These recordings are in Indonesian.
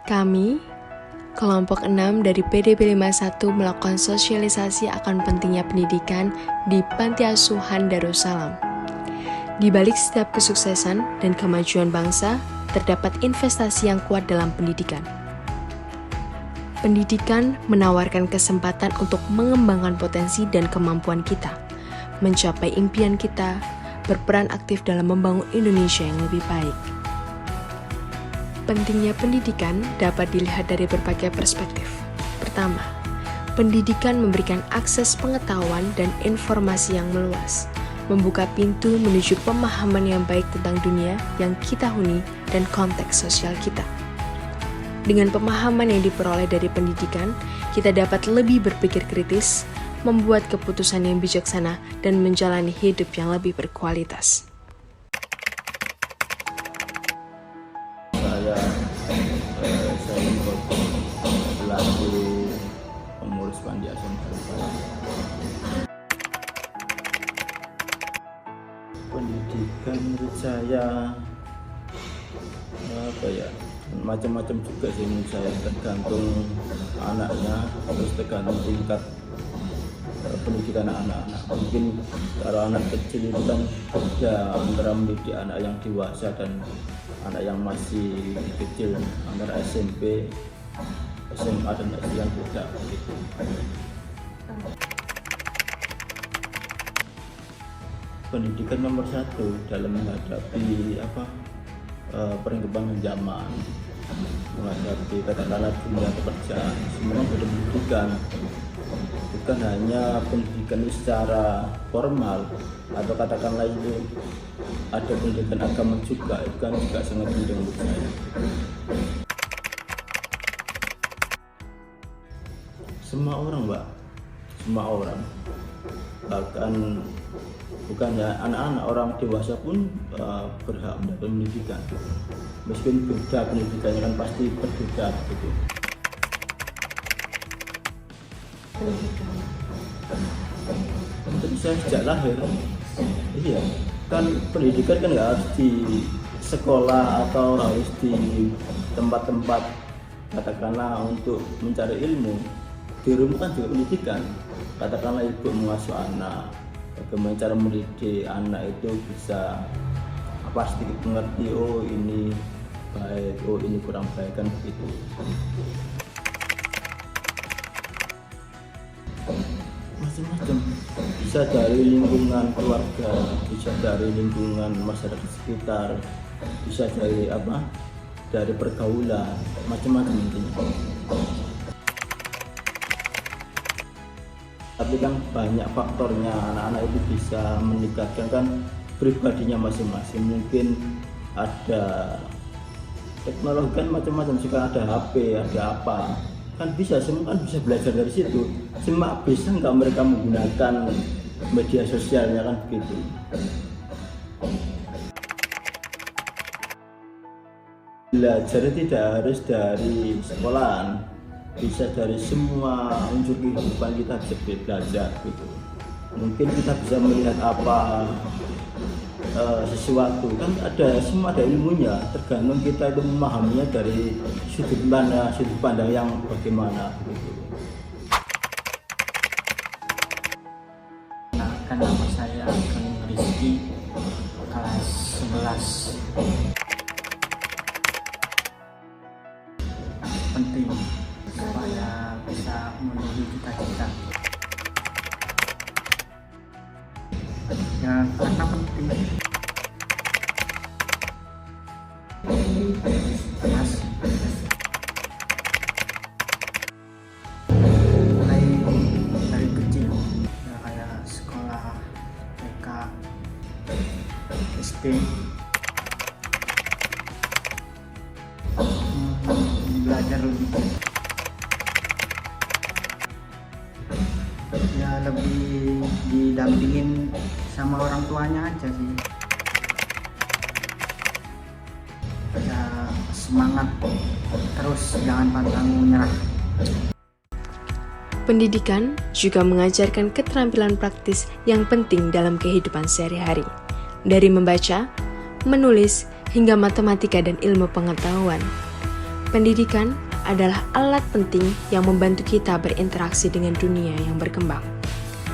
Kami, kelompok 6 dari PDB 51 melakukan sosialisasi akan pentingnya pendidikan di Panti Asuhan Darussalam. Di balik setiap kesuksesan dan kemajuan bangsa, terdapat investasi yang kuat dalam pendidikan. Pendidikan menawarkan kesempatan untuk mengembangkan potensi dan kemampuan kita, mencapai impian kita, berperan aktif dalam membangun Indonesia yang lebih baik. Pentingnya pendidikan dapat dilihat dari berbagai perspektif. Pertama, pendidikan memberikan akses pengetahuan dan informasi yang meluas, membuka pintu menuju pemahaman yang baik tentang dunia yang kita huni dan konteks sosial kita. Dengan pemahaman yang diperoleh dari pendidikan, kita dapat lebih berpikir kritis, membuat keputusan yang bijaksana, dan menjalani hidup yang lebih berkualitas. Saya selaku pengurus Panti Asuhan Darussalam. Pendidikan menurut saya macam-macam juga sih menurut saya, tergantung anaknya, terus tergantung tingkat pendidikan anak-anak. Mungkin kalau anak kecil itu kan beda antara mendidik anak yang dewasa dan anak yang masih kecil, antara SMP, SMA dan SD yang beda gitu. Pendidikan nomor satu dalam menghadapi perkembangan zaman, menghadapi katakanlah dunia pekerjaan, semua butuh pendidikan. Bukan hanya pendidikan secara formal atau katakanlah itu ada pendidikan agama juga, itu kan juga sangat penting untuk saya. Semua orang, Mbak, semua orang, bahkan bukan ya anak-anak, orang dewasa pun berhak mendapat pendidikan. Meskipun beda pendidikannya kan pasti berbeda gitu. Untuk saya sejak lahir, iya kan pendidikan kan nggak harus di sekolah atau harus di tempat-tempat katakanlah untuk mencari ilmu. Di rumah kan juga pendidikan, katakanlah ibu mengasuh anak, bagaimana cara mendidik anak itu bisa sedikit mengerti, oh ini baik, oh ini kurang baik, kan begitu. Macam-macam, bisa dari lingkungan keluarga, bisa dari lingkungan masyarakat sekitar, bisa dari dari pergaulan, macam-macam intinya. Tapi kan banyak faktornya, anak-anak itu bisa meningkatkan kan pribadinya masing-masing. Mungkin ada teknologi kan macam-macam, sekarang ada HP, ada apa, kan bisa, semua kan bisa belajar dari situ. Cuma bisa nggak mereka menggunakan media sosialnya, kan begitu. Belajar tidak harus dari sekolahan, bisa dari semua unsur kehidupan kita bisa belajar gitu. Mungkin kita bisa melihat sesuatu, kan ada semua, ada ilmunya, tergantung kita itu memahaminya dari sudut pandang yang bagaimana gitu. Kan nama saya Rizky, kelas 11. Penting supaya bisa memenuhi cita-cita. Ya karena penting. Mas, mulai dari kecil ya, kayak sekolah TK, SD, belajar lebih ya, lebih didampingin sama orang tuanya aja sih. Ya semangat terus, jangan pantang menyerah. Pendidikan juga mengajarkan keterampilan praktis yang penting dalam kehidupan sehari-hari, dari membaca, menulis, hingga matematika dan ilmu pengetahuan. Pendidikan adalah alat penting yang membantu kita berinteraksi dengan dunia yang berkembang.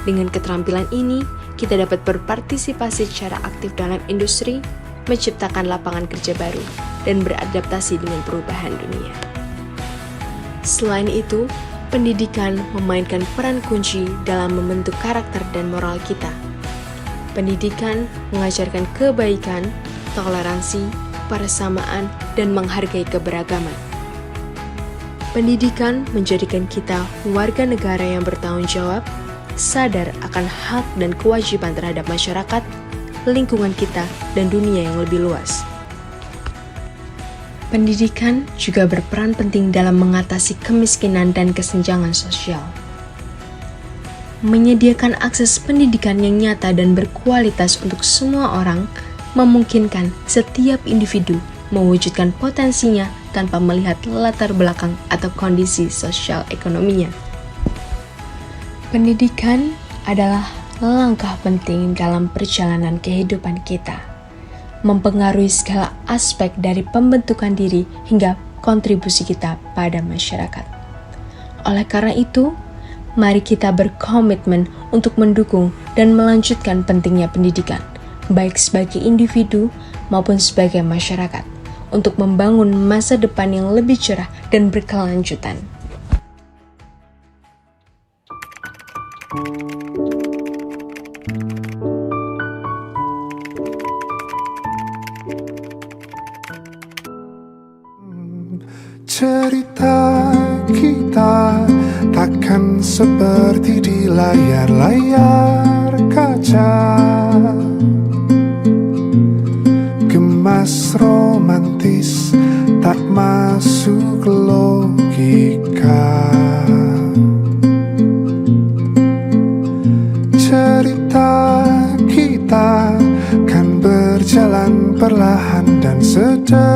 Dengan keterampilan ini, kita dapat berpartisipasi secara aktif dalam industri, menciptakan lapangan kerja baru, dan beradaptasi dengan perubahan dunia. Selain itu, pendidikan memainkan peran kunci dalam membentuk karakter dan moral kita. Pendidikan mengajarkan kebaikan, toleransi, persamaan, dan menghargai keberagaman. Pendidikan menjadikan kita warga negara yang bertanggung jawab, sadar akan hak dan kewajiban terhadap masyarakat, lingkungan kita, dan dunia yang lebih luas. Pendidikan juga berperan penting dalam mengatasi kemiskinan dan kesenjangan sosial. Menyediakan akses pendidikan yang nyata dan berkualitas untuk semua orang memungkinkan setiap individu mewujudkan potensinya tanpa melihat latar belakang atau kondisi sosial ekonominya. Pendidikan adalah langkah penting dalam perjalanan kehidupan kita, mempengaruhi segala aspek dari pembentukan diri hingga kontribusi kita pada masyarakat. Oleh karena itu, mari kita berkomitmen untuk mendukung dan melanjutkan pentingnya pendidikan, baik sebagai individu maupun sebagai masyarakat, untuk membangun masa depan yang lebih cerah dan berkelanjutan. Cerita kita takkan seperti di layar-layar kaca, gemas romantis tak masuk logika. Cerita kita kan berjalan perlahan dan sederhana,